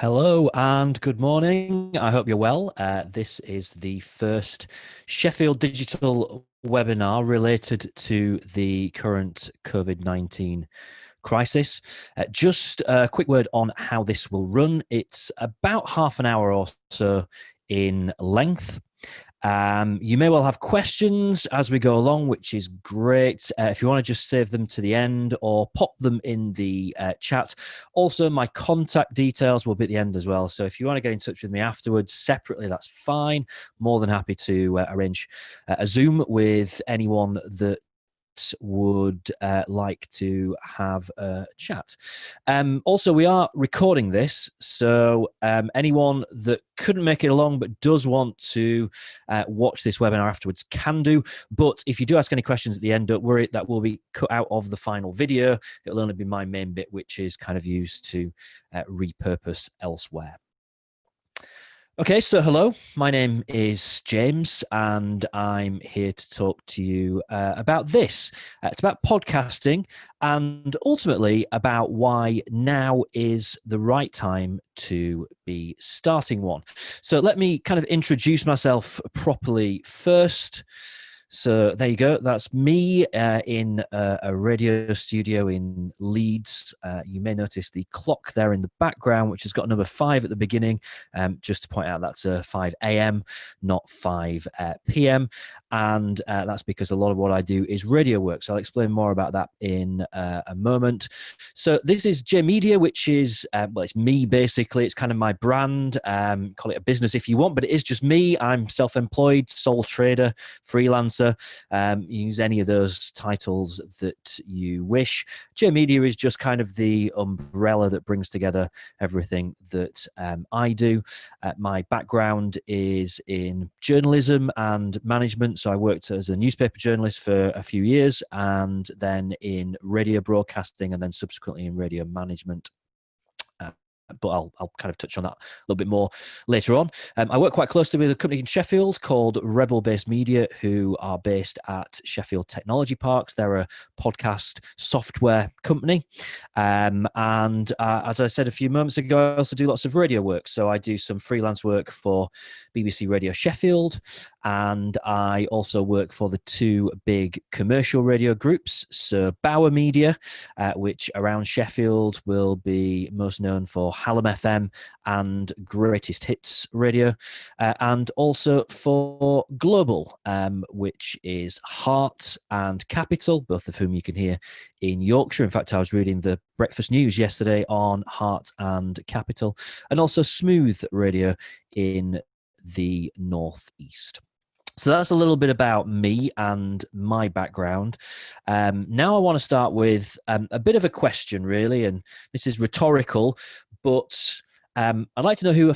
Hello and good morning. I hope you're well. This is the first Sheffield Digital webinar related to the current COVID-19 crisis. Just a quick word on how this will run. It's about half an hour or so in length. You may well have questions as we go along, which is great. If you want to just save them to the end or pop them in the chat. Also, my contact details will be at the end as well. So if you want to get in touch with me afterwards separately, that's fine. More than happy to arrange a Zoom with anyone that would like to have a chat. Also, we are recording this, so anyone that couldn't make it along but does want to watch this webinar afterwards can do. But if you do ask any questions at the end, don't worry, that will be cut out of the final video. It'll only be my main bit, which is kind of used to repurpose elsewhere. Okay, so hello, my name is James and I'm here to talk to you about this. It's about podcasting and ultimately about why now is the right time to be starting one. So let me kind of introduce myself properly first. So there you go. That's me in a radio studio in Leeds. You may notice the clock there in the background, which has got number 5 at the beginning. Just to point out, that's 5 a.m., not 5 p.m. And that's because a lot of what I do is radio work. So I'll explain more about that in a moment. So this is Jae.media, which is, well, it's me basically. It's kind of my brand. Call it a business if you want, but it is just me. I'm self-employed, sole trader, freelancer. Use any of those titles that you wish. Jae.media is just kind of the umbrella that brings together everything that I do. My background is in journalism and management. So I worked as a newspaper journalist for a few years and then in radio broadcasting and then subsequently in radio management. But I'll kind of touch on that a little bit more later on. I work quite closely with a company in Sheffield called Rebel-Media, who are based at Sheffield Technology Parks. They're a podcast software company. And as I said a few moments ago, I also do lots of radio work. So I do some freelance work for BBC Radio Sheffield, and I also work for the 2 big commercial radio groups. So Bauer Media, which around Sheffield will be most known for Hallam FM and Greatest Hits Radio, and also for Global, which is Heart and Capital, both of whom you can hear in Yorkshire. In fact, I was reading the breakfast news yesterday on Heart and Capital, and also Smooth Radio in the Northeast. So that's a little bit about me and my background. Now I want to start with a bit of a question, really, and this is rhetorical, but I'd like to know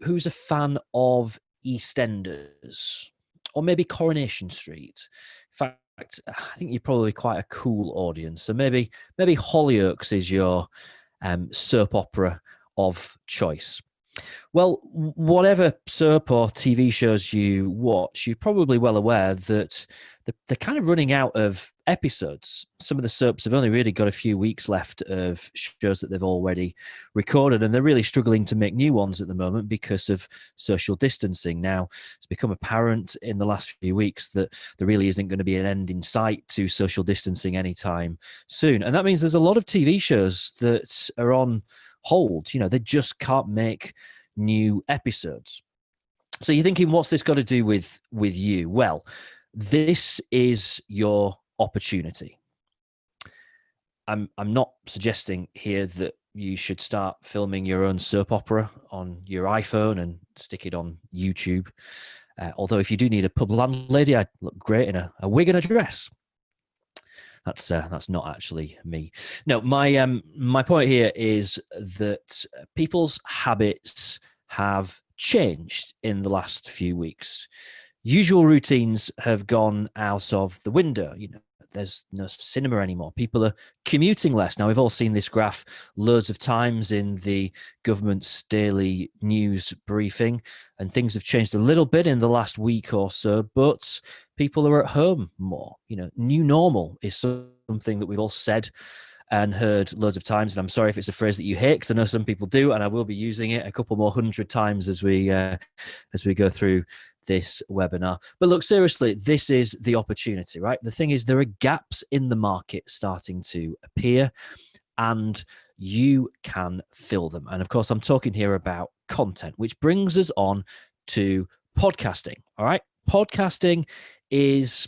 who's a fan of EastEnders or maybe Coronation Street. In fact, I think you're probably quite a cool audience. So maybe Hollyoaks is your soap opera of choice. Well, whatever soap or TV shows you watch, you're probably well aware that they're kind of running out of episodes. Some of the soaps have only really got a few weeks left of shows that they've already recorded, and they're really struggling to make new ones at the moment because of social distancing. Now, it's become apparent in the last few weeks that there really isn't going to be an end in sight to social distancing anytime soon. And that means there's a lot of TV shows that are on hold. You know, they just can't make new episodes. So you're thinking, what's this got to do with you? Well, this is your opportunity. I'm not suggesting here that you should start filming your own soap opera on your iPhone and stick it on YouTube. Although if you do need a pub landlady, I'd look great in a wig and a dress. That's not actually me. No, my point here is that people's habits have changed in the last few weeks. Usual routines have gone out of the window. You know, there's no cinema anymore. People are commuting less. Now, we've all seen this graph loads of times in the government's daily news briefing, and things have changed a little bit in the last week or so, but people are at home more. You know, new normal is something that we've all said and heard loads of times. And I'm sorry if it's a phrase that you hate, because I know some people do, and I will be using it a couple more 100 times as we go through this webinar. But look, seriously, this is the opportunity, right? The thing is, there are gaps in the market starting to appear, and you can fill them. And of course, I'm talking here about content, which brings us on to podcasting. All right. Podcasting is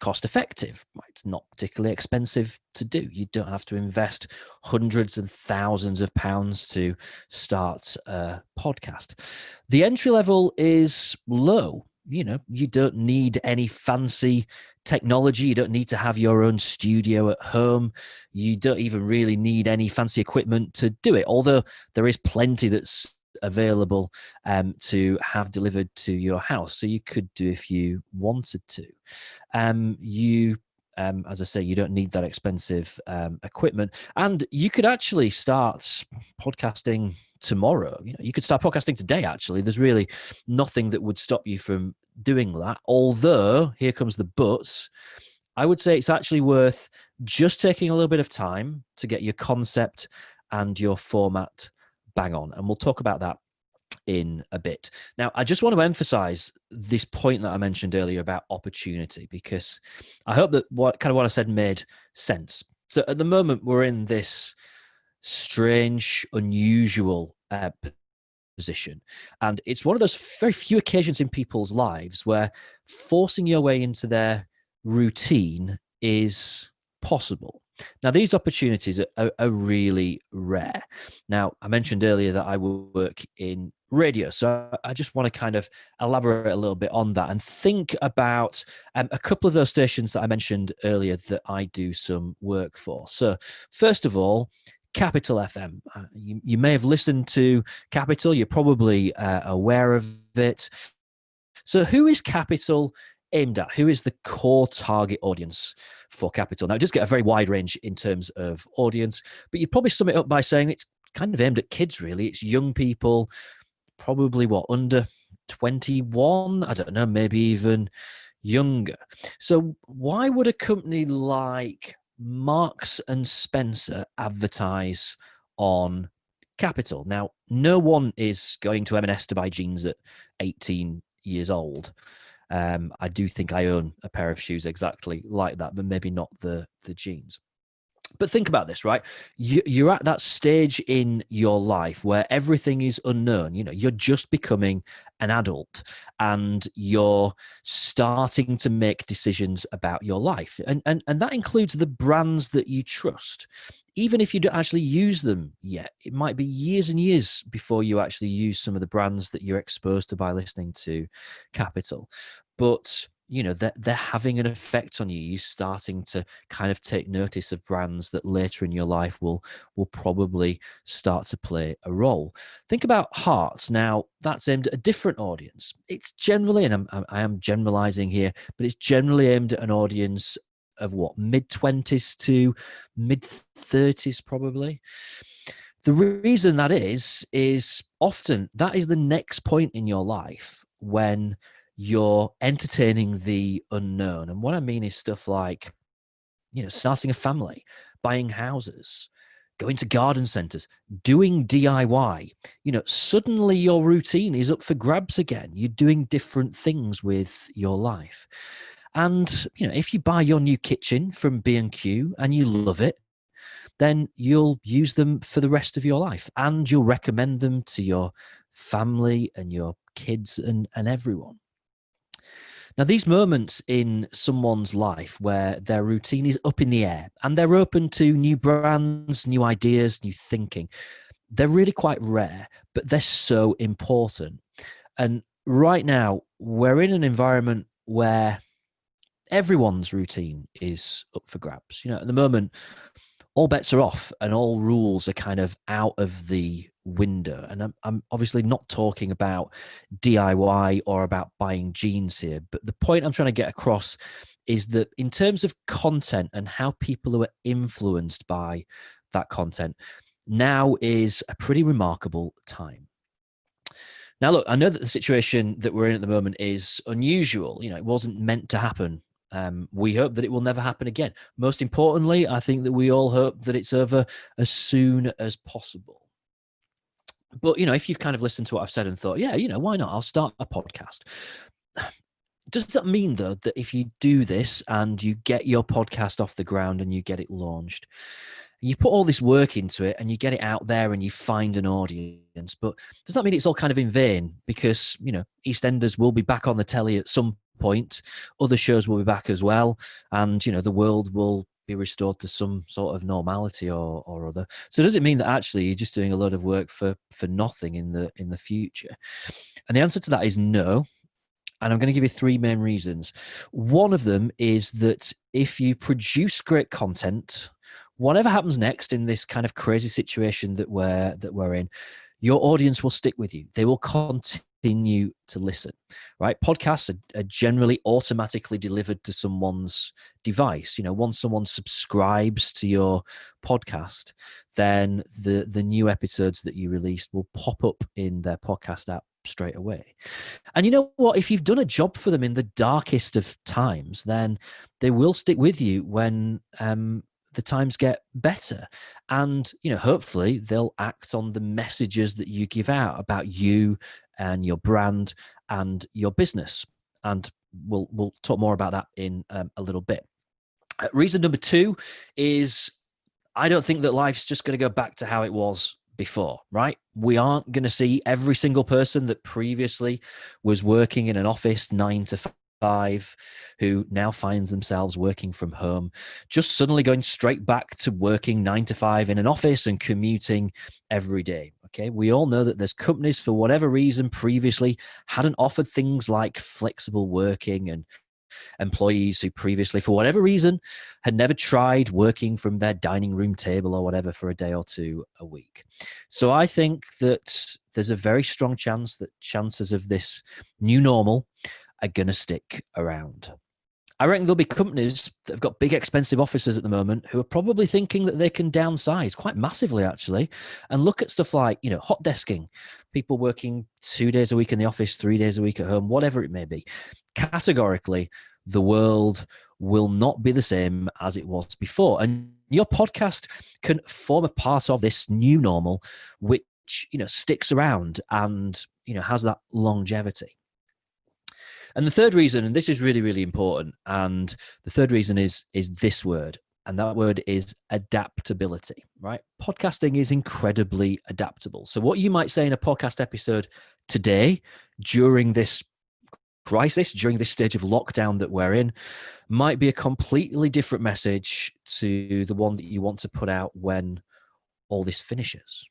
cost effective. It's not particularly expensive to do. You don't have to invest hundreds and thousands of pounds to start a podcast. The entry level is low. You don't need any fancy technology. You don't need to have your own studio at home. You don't even really need any fancy equipment to do it, although there is plenty that's available to have delivered to your house. So you could do if you wanted to. As I say, you don't need that expensive equipment, and you could actually start podcasting tomorrow. You could start podcasting today. Actually, there's really nothing that would stop you from doing that. Although, here comes the but. I would say it's actually worth just taking a little bit of time to get your concept and your format bang on, and we'll talk about that in a bit. Now, I just want to emphasize this point that I mentioned earlier about opportunity, because I hope that what I said made sense. So at the moment, we're in this strange, unusual position, and it's one of those very few occasions in people's lives where forcing your way into their routine is possible. Now, these opportunities are really rare. Now, I mentioned earlier that I work in radio, so I just want to kind of elaborate a little bit on that and think about a couple of those stations that I mentioned earlier that I do some work for. So, first of all, Capital FM. You may have listened to Capital. You're probably aware of it. So who is Capital aimed at? Who is the core target audience for Capital? Now, it does get a very wide range in terms of audience, but you'd probably sum it up by saying it's kind of aimed at kids, really. It's young people, probably under 21? I don't know, maybe even younger. So why would a company like Marks and Spencer advertise on Capital? Now, no one is going to M&S to buy jeans at 18 years old. I do think I own a pair of shoes exactly like that, but maybe not the jeans. But think about this, right? You're at that stage in your life where everything is unknown. You're just becoming an adult, and you're starting to make decisions about your life. And that includes the brands that you trust. Even if you don't actually use them yet, it might be years and years before you actually use some of the brands that you're exposed to by listening to Capital. But they're having an effect on you. You're starting to kind of take notice of brands that later in your life will probably start to play a role. Think about Hearts. Now, that's aimed at a different audience. It's generally, and I am generalizing here, but it's generally aimed at an audience of mid-20s to mid-30s, probably. The reason that is often that is the next point in your life when you're entertaining the unknown. And what I mean is stuff like, starting a family, buying houses, going to garden centers, doing DIY. Suddenly your routine is up for grabs again. You're doing different things with your life. And, if you buy your new kitchen from B&Q and you love it, then you'll use them for the rest of your life, and you'll recommend them to your family and your kids and everyone. Now, these moments in someone's life where their routine is up in the air and they're open to new brands, new ideas, new thinking, they're really quite rare, but they're so important. And right now, we're in an environment where everyone's routine is up for grabs. At the moment, all bets are off and all rules are kind of out of the window. And I'm obviously not talking about DIY or about buying jeans here, but the point I'm trying to get across is that in terms of content and how people are influenced by that content, now is a pretty remarkable time. Now, look, I know that the situation that we're in at the moment is unusual. It wasn't meant to happen We hope that it will never happen again. Most importantly, I think that we all hope that it's over as soon as possible. But, if you've kind of listened to what I've said and thought, yeah, why not? I'll start a podcast. Does that mean, though, that if you do this and you get your podcast off the ground and you get it launched, you put all this work into it and you get it out there and you find an audience, but does that mean it's all kind of in vain? Because, EastEnders will be back on the telly at some point. Other shows will be back as well. And, the world will be restored to some sort of normality or other. So does it mean that actually you're just doing a lot of work for nothing in the future? And the answer to that is no. And I'm going to give you three main reasons. One of them is that if you produce great content, whatever happens next in this kind of crazy situation that we're in, your audience will stick with you. They will continue to listen, right? Podcasts are generally automatically delivered to someone's device. Once someone subscribes to your podcast, then the new episodes that you released will pop up in their podcast app straight away. And you know what? If you've done a job for them in the darkest of times, then they will stick with you when the times get better. And, hopefully they'll act on the messages that you give out about you and your brand and your business. And we'll talk more about that in a little bit. Reason number two is I don't think that life's just going to go back to how it was before, right? We aren't going to see every single person that previously was working in an office 9 to 5 who now finds themselves working from home, just suddenly going straight back to working 9 to 5 in an office and commuting every day. Okay, we all know that there's companies for whatever reason previously hadn't offered things like flexible working, and employees who previously, for whatever reason, had never tried working from their dining room table or whatever for a day or two a week. So I think that there's a very strong chance that chances of this new normal are going to stick around. I reckon there'll be companies that have got big, expensive offices at the moment who are probably thinking that they can downsize quite massively, actually, and look at stuff like, hot desking, people working 2 days a week in the office, 3 days a week at home, whatever it may be. Categorically, the world will not be the same as it was before. And your podcast can form a part of this new normal, which, sticks around and, has that longevity. And the third reason, and this is really, really important, and the third reason is this word, and that word is adaptability, right? Podcasting is incredibly adaptable. So what you might say in a podcast episode today, during this crisis, during this stage of lockdown that we're in, might be a completely different message to the one that you want to put out when all this finishes.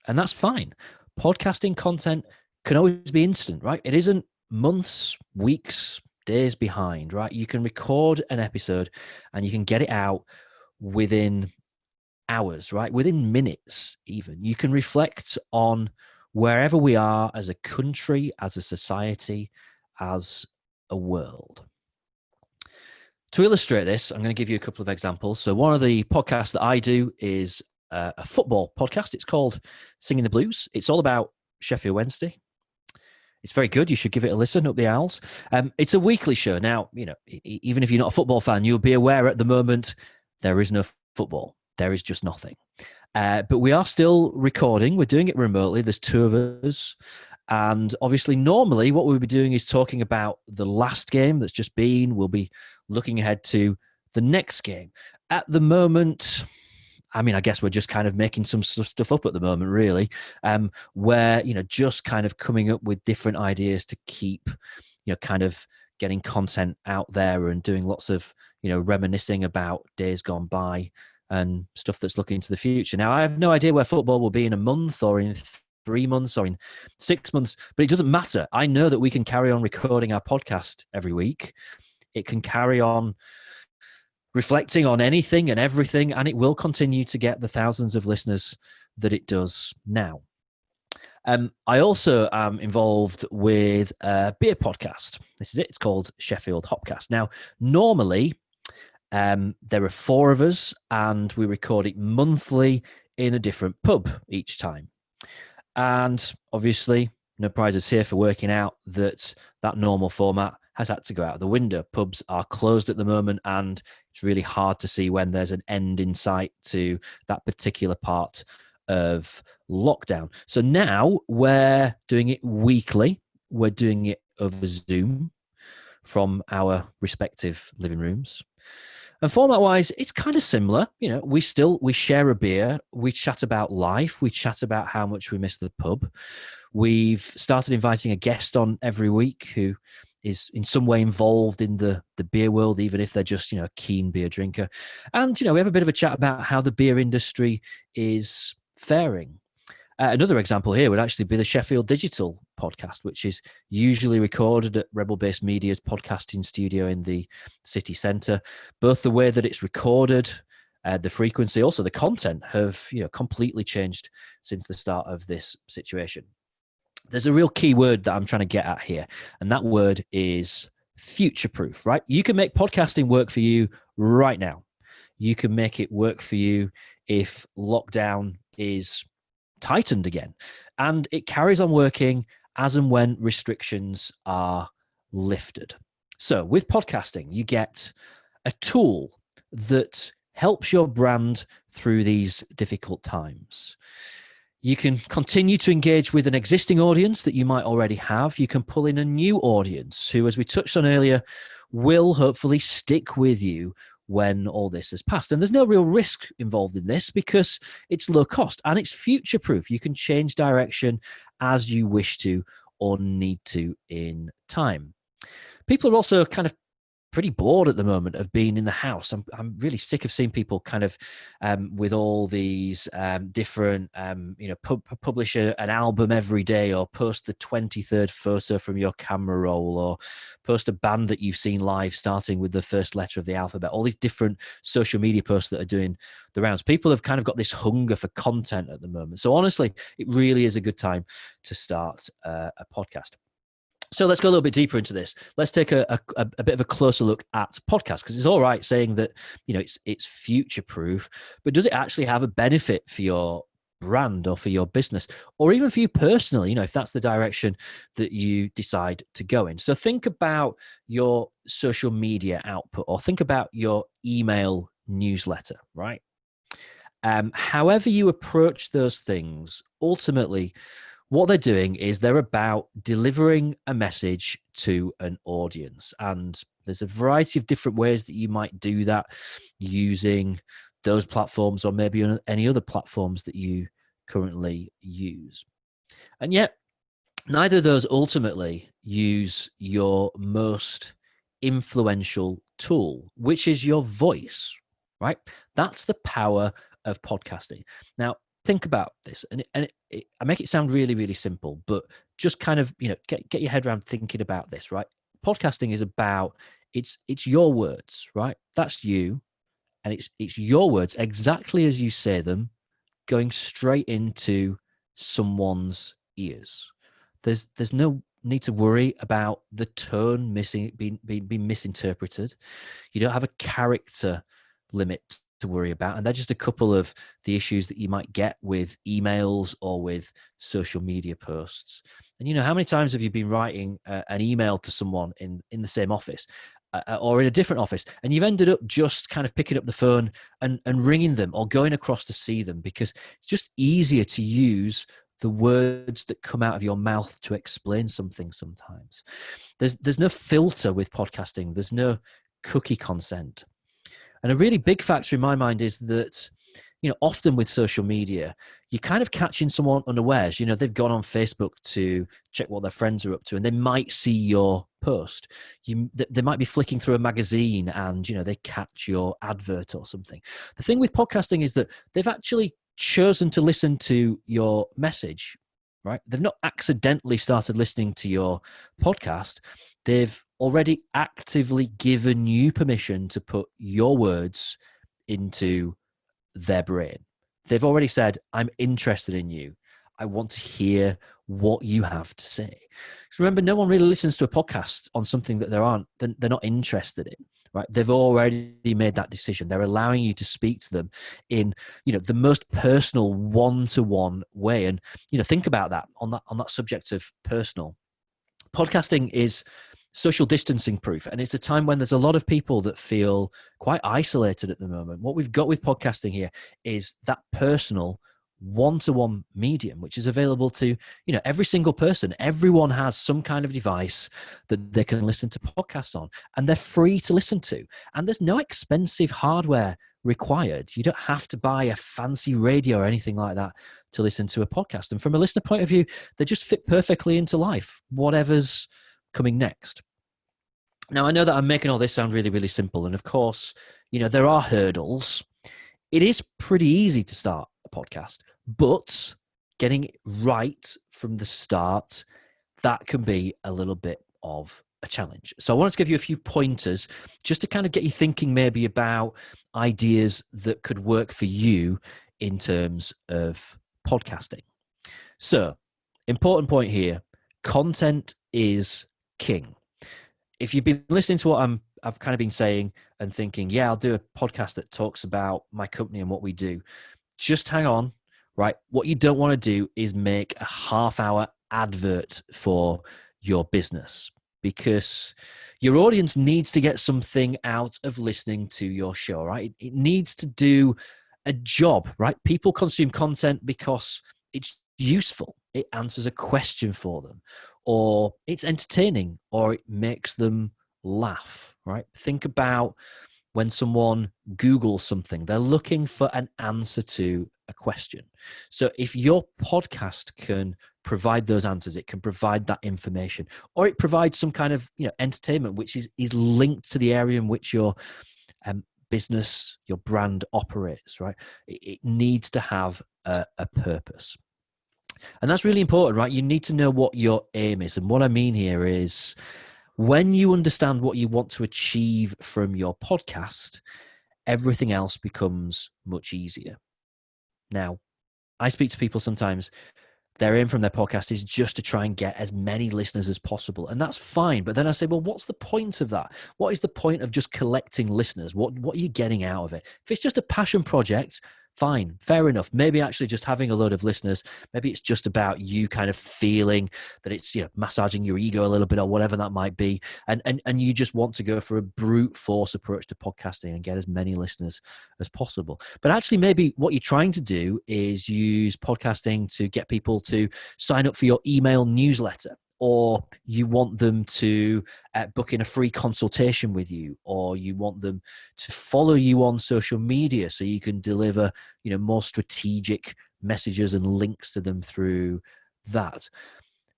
And that's fine. Podcasting content can always be instant, right? It isn't months, weeks, days behind, right? You can record an episode and you can get it out within hours, right? Within minutes, even. You can reflect on wherever we are as a country, as a society, as a world. To illustrate this, I'm going to give you a couple of examples. So one of the podcasts that I do is a football podcast. It's called Singing the Blues. It's all about Sheffield Wednesday. It's very good. You should give it a listen, Up the Owls. It's a weekly show. Now, even if you're not a football fan, you'll be aware at the moment there is no football. There is just nothing. But we are still recording. We're doing it remotely. There's two of us. And obviously, normally what we'll be doing is talking about the last game that's just been. We'll be looking ahead to the next game. At the moment, I guess we're just kind of making some stuff up at the moment, really, where, just kind of coming up with different ideas to keep, kind of getting content out there and doing lots of, reminiscing about days gone by and stuff that's looking to the future. Now, I have no idea where football will be in a month or in 3 months or in 6 months, but it doesn't matter. I know that we can carry on recording our podcast every week. It can carry on reflecting on anything and everything, and it will continue to get the thousands of listeners that it does now. I also am involved with a beer podcast. This is it. It's called Sheffield Hopcast. Now, normally, there are 4 of us, and we record it monthly in a different pub each time. And obviously, no prizes here for working out that normal format has had to go out the window. Pubs are closed at the moment, and it's really hard to see when there's an end in sight to that particular part of lockdown. So now we're doing it weekly. We're doing it over Zoom from our respective living rooms. And format wise, it's kind of similar. You know, we share a beer, we chat about life, we chat about how much we miss the pub. We've started inviting a guest on every week who is in some way involved in the beer world, even if they're just, a keen beer drinker. And, we have a bit of a chat about how the beer industry is faring. Another example here would actually be the Sheffield Digital podcast, which is usually recorded at Jae.media's podcasting studio in the city centre. Both the way that it's recorded, the frequency, also the content have completely changed since the start of this situation. There's a real key word that I'm trying to get at here, and that word is future-proof, right? You can make podcasting work for you right now. You can make it work for you if lockdown is tightened again, and it carries on working as and when restrictions are lifted. So with podcasting, you get a tool that helps your brand through these difficult times. You can continue to engage with an existing audience that you might already have. You can pull in a new audience who, as we touched on earlier, will hopefully stick with you when all this has passed. And there's no real risk involved in this because it's low cost and it's future proof. You can change direction as you wish to or need to in time. People are also kind of pretty bored at the moment of being in the house. I'm really sick of seeing people kind of with all these different, publish an album every day, or post the 23rd photo from your camera roll, or post a band that you've seen live starting with the first letter of the alphabet. All these different social media posts that are doing the rounds. People have kind of got this hunger for content at the moment. So honestly, it really is a good time to start a podcast. So let's go a little bit deeper into this. Let's take a bit of a closer look at podcasts, because it's all right saying that it's future proof, but does it actually have a benefit for your brand or for your business, or even for you personally? If that's the direction that you decide to go in. So think about your social media output, or think about your email newsletter, right? However you approach those things, ultimately, what they're doing is they're about delivering a message to an audience. And there's a variety of different ways that you might do that using those platforms, or maybe any other platforms that you currently use. And yet, neither of those ultimately use your most influential tool, which is your voice, right? That's the power of podcasting. Now, think about this, and I make it sound really, really simple, but just kind of get your head around thinking about this, right? Podcasting is about it's your words, right? That's you, and it's your words exactly as you say them, going straight into someone's ears. There's no need to worry about the tone being misinterpreted. You don't have a character limit to worry about, and they're just a couple of the issues that you might get with emails or with social media posts. And how many times have you been writing an email to someone in the same office or in a different office, and you've ended up just kind of picking up the phone and ringing them or going across to see them, because it's just easier to use the words that come out of your mouth to explain something sometimes. There's no filter with podcasting. There's no cookie consent. And a really big factor in my mind is that, often with social media, you're kind of catching someone unawares. They've gone on Facebook to check what their friends are up to, and they might see your post. They might be flicking through a magazine and, they catch your advert or something. The thing with podcasting is that they've actually chosen to listen to your message, right? They've not accidentally started listening to your podcast. They've already actively given you permission to put your words into their brain. They've already said, I'm interested in you. I want to hear what you have to say. So remember, no one really listens to a podcast on something that they're not interested in, right? They've already made that decision. They're allowing you to speak to them in, the most personal one-to-one way. And, think about that on that subject of personal. Podcasting is social distancing proof. And it's a time when there's a lot of people that feel quite isolated at the moment. What we've got with podcasting here is that personal one-to-one medium, which is available to, every single person. Everyone has some kind of device that they can listen to podcasts on, and they're free to listen to. And there's no expensive hardware required. You don't have to buy a fancy radio or anything like that to listen to a podcast. And from a listener point of view, they just fit perfectly into life, whatever's coming next. Now, I know that I'm making all this sound really, really simple. And of course, there are hurdles. It is pretty easy to start a podcast, but getting it right from the start, that can be a little bit of a challenge. So I wanted to give you a few pointers just to kind of get you thinking maybe about ideas that could work for you in terms of podcasting. So, important point here, content is king. If you've been listening to what I've kind of been saying and thinking, yeah, I'll do a podcast that talks about my company and what we do, just hang on, right? What you don't want to do is make a half-hour advert for your business, because your audience needs to get something out of listening to your show, right? It needs to do a job, right? People consume content because it's useful. It answers a question for them, or it's entertaining, or it makes them laugh, right? Think about when someone Googles something, they're looking for an answer to a question. So if your podcast can provide those answers, it can provide that information, or it provides some kind of entertainment which is linked to the area in which your business, your brand operates, right? It needs to have a purpose. And that's really important, right? You need to know what your aim is. And what I mean here is, when you understand what you want to achieve from your podcast, everything else becomes much easier. Now, I speak to people sometimes, their aim from their podcast is just to try and get as many listeners as possible. And that's fine. But then I say, well, what's the point of that? What is the point of just collecting listeners? What are you getting out of it? If it's just a passion project, fine, fair enough. Maybe actually just having a load of listeners, maybe it's just about you kind of feeling that it's massaging your ego a little bit, or whatever that might be, and you just want to go for a brute force approach to podcasting and get as many listeners as possible. But actually, maybe what you're trying to do is use podcasting to get people to sign up for your email newsletter, or you want them to book in a free consultation with you, or you want them to follow you on social media so you can deliver more strategic messages and links to them through that.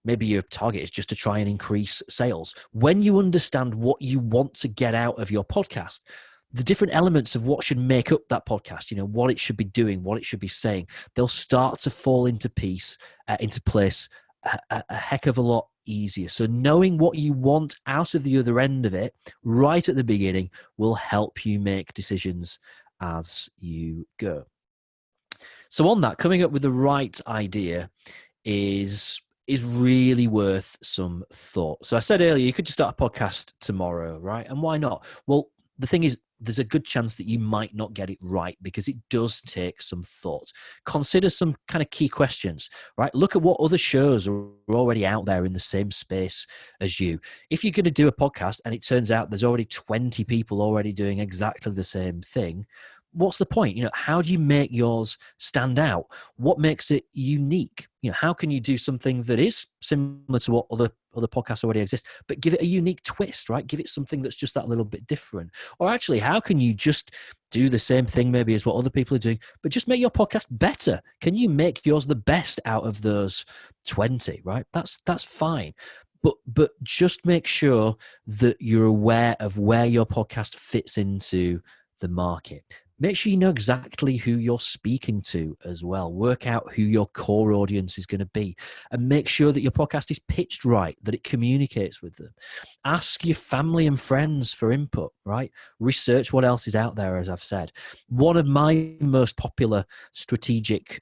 Maybe your target is just to try and increase sales. When you understand what you want to get out of your podcast, the different elements of what should make up that podcast, what it should be doing, what it should be saying, they'll start to fall into place a heck of a lot easier. So knowing what you want out of the other end of it right at the beginning will help you make decisions as you go. So on that, coming up with the right idea is really worth some thought. So I said earlier, you could just start a podcast tomorrow, right? And why not? Well, the thing is, there's a good chance that you might not get it right, because it does take some thought. Consider some kind of key questions, right? Look at what other shows are already out there in the same space as you. If you're going to do a podcast and it turns out there's already 20 people already doing exactly the same thing, what's the point? How do you make yours stand out? What makes it unique? How can you do something that is similar to what other podcasts already exist, but give it a unique twist, right? Give it something that's just that little bit different. Or actually, how can you just do the same thing maybe as what other people are doing, but just make your podcast better? Can you make yours the best out of those 20, right? That's fine. But just make sure that you're aware of where your podcast fits into the market. Make sure you know exactly who you're speaking to as well. Work out who your core audience is going to be, and make sure that your podcast is pitched right, that it communicates with them. Ask your family and friends for input, right? Research what else is out there, as I've said. One of my most popular strategic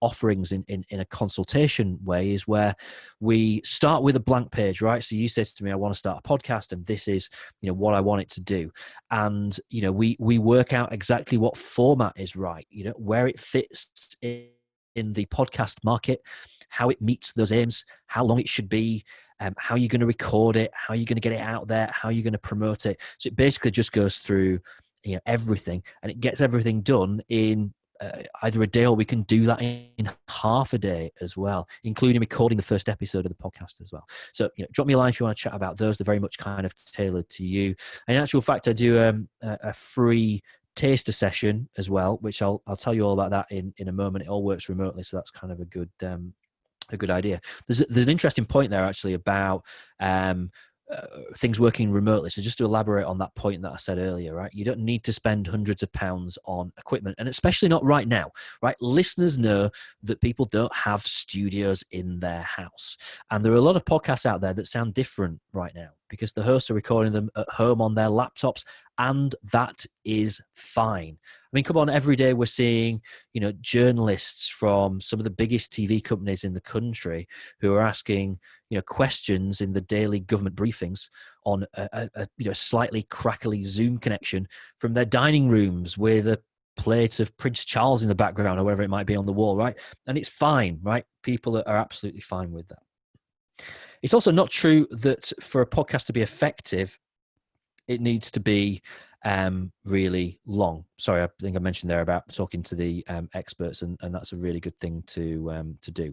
offerings in a consultation way is where we start with a blank page, right? So you said to me, I want to start a podcast, and this is what I want it to do. And we work out exactly what format is right, where it fits in the podcast market, how it meets those aims, how long it should be, how you're going to record it, how you're going to get it out there, how you're going to promote it. So it basically just goes through, everything, and it gets everything done in either a day, or we can do that in half a day as well, including recording the first episode of the podcast as well. So, drop me a line if you want to chat about those. They're very much kind of tailored to you. And in actual fact, I do a free taster session as well, which I'll tell you all about that in a moment. It all works remotely, so that's kind of a good idea. There's an interesting point there actually about things working remotely. So just to elaborate on that point that I said earlier, right? You don't need to spend hundreds of pounds on equipment, and especially not right now, right? Listeners know that people don't have studios in their house. And there are a lot of podcasts out there that sound different right now because the hosts are recording them at home on their laptops, and that is fine. I mean, come on, every day we're seeing, journalists from some of the biggest TV companies in the country who are asking, questions in the daily government briefings on a slightly crackly Zoom connection from their dining rooms with a plate of Prince Charles in the background or wherever it might be on the wall, right? And it's fine, right? People are absolutely fine with that. It's also not true that for a podcast to be effective, it needs to be really long. Sorry, I think I mentioned there about talking to the experts, and that's a really good thing to do.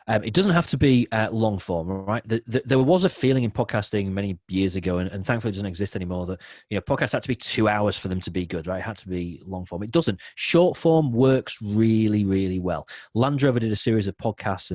It doesn't have to be long form, right? There was a feeling in podcasting many years ago, and thankfully it doesn't exist anymore, that podcasts had to be 2 hours for them to be good, right? It had to be long form. It doesn't. Short form works really, really well. Land Rover did a series of podcasts,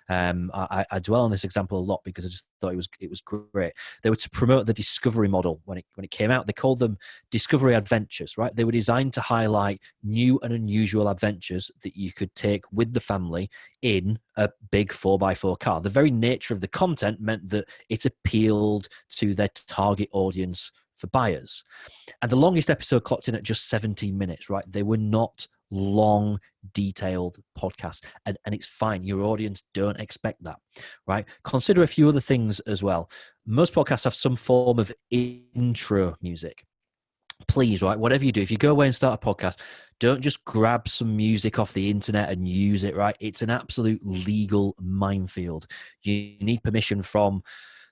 and I dwell on this example a lot because I just thought it was great. They were to promote the Discovery model when it came out. They called them Discovery Adventures, right? They were designed to highlight new and unusual adventures that you could take with the family in a big 4x4 car. The very nature of the content meant that it appealed to their target audience for buyers. And the longest episode clocked in at just 17 minutes, right? They were not long, detailed podcasts. And it's fine. Your audience don't expect that, right? Consider a few other things as well. Most podcasts have some form of intro music. Please, right, whatever you do, if you go away and start a podcast, don't just grab some music off the internet and use it, right? It's an absolute legal minefield. You need permission from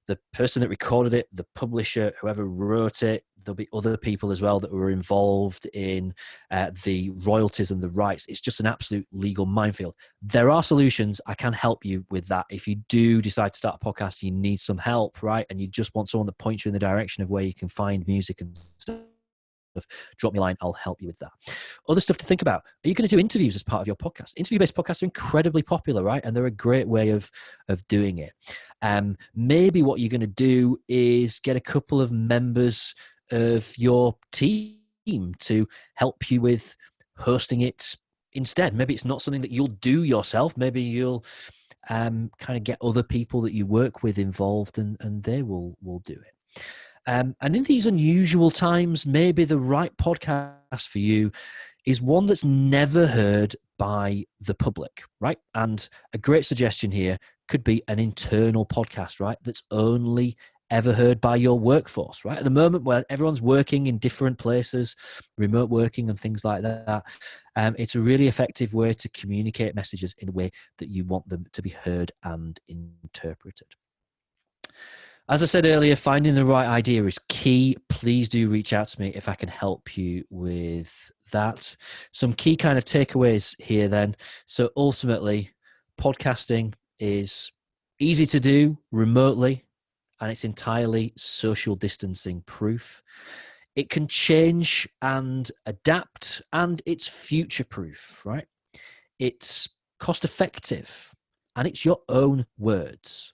the person that recorded it, the publisher, whoever wrote it. There'll be other people as well that were involved in the royalties and the rights. It's just an absolute legal minefield. There are solutions. I can help you with that. If you do decide to start a podcast, you need some help, right? And you just want someone that points you in the direction of where you can find music and stuff, drop me a line. I'll help you with that. Other stuff to think about. Are you going to do interviews as part of your podcast? Interview-based podcasts are incredibly popular, right? And they're a great way of doing it. Maybe what you're going to do is get a couple of members of your team to help you with hosting it instead. Maybe it's not something that you'll do yourself. Maybe you'll kind of get other people that you work with involved, and they will do it. And in these unusual times, maybe the right podcast for you is one that's never heard by the public, right? And a great suggestion here could be an internal podcast, right? That's only ever heard by your workforce, right? At the moment where everyone's working in different places, remote working and things like that, it's a really effective way to communicate messages in the way that you want them to be heard and interpreted. As I said earlier, finding the right idea is key. Please do reach out to me if I can help you with that. Some key kind of takeaways here then. So ultimately, podcasting is easy to do remotely, and it's entirely social distancing proof. It can change and adapt, and it's future proof, right? It's cost effective, and it's your own words.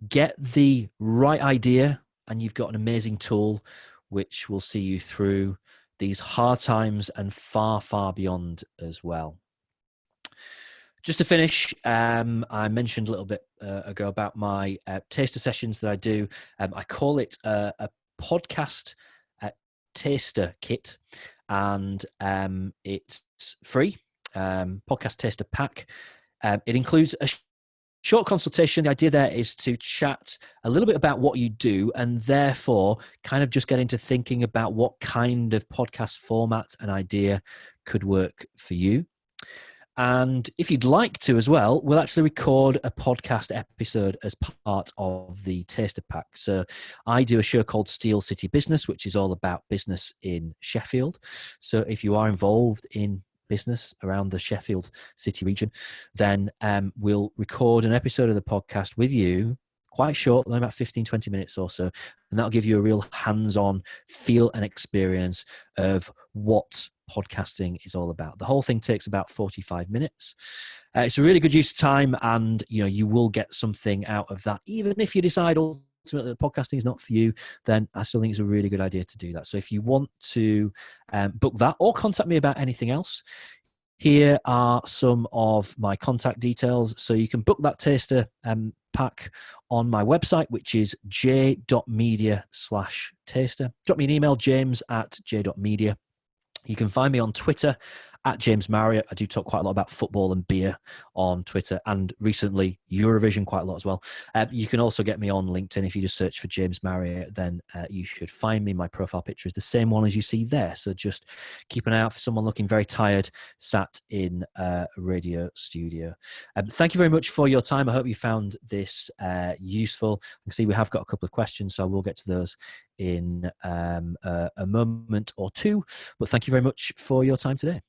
Get the right idea, and you've got an amazing tool which will see you through these hard times and far, far beyond as well. Just to finish, I mentioned a little bit ago about my taster sessions that I do. I call it a podcast taster kit, and it's free. Podcast taster pack. It includes a short consultation. The idea there is to chat a little bit about what you do, and therefore kind of just get into thinking about what kind of podcast format and idea could work for you. And if you'd like to as well, we'll actually record a podcast episode as part of the taster pack. So I do a show called Steel City Business, which is all about business in Sheffield. So if you are involved in business around the Sheffield City region, then we'll record an episode of the podcast with you, quite short, only about 15, 20 minutes or so. And that'll give you a real hands-on feel and experience of what podcasting is all about. The whole thing takes about 45 minutes. It's a really good use of time, and you will get something out of that. Even if you decide ultimately that podcasting is not for you, then I still think it's a really good idea to do that. So if you want to book that or contact me about anything else, here are some of my contact details. So you can book that taster pack on my website, which is Jae.media/taster. Drop me an email, James@Jae.media. You can find me on Twitter at James Marriott. I do talk quite a lot about football and beer on Twitter, and recently Eurovision quite a lot as well. You can also get me on LinkedIn. If you just search for James Marriott, then you should find me. My profile picture is the same one as you see there. So just keep an eye out for someone looking very tired, sat in a radio studio. Thank you very much for your time. I hope you found this useful. I can see we have got a couple of questions, so I will get to those in a moment or two. But thank you very much for your time today.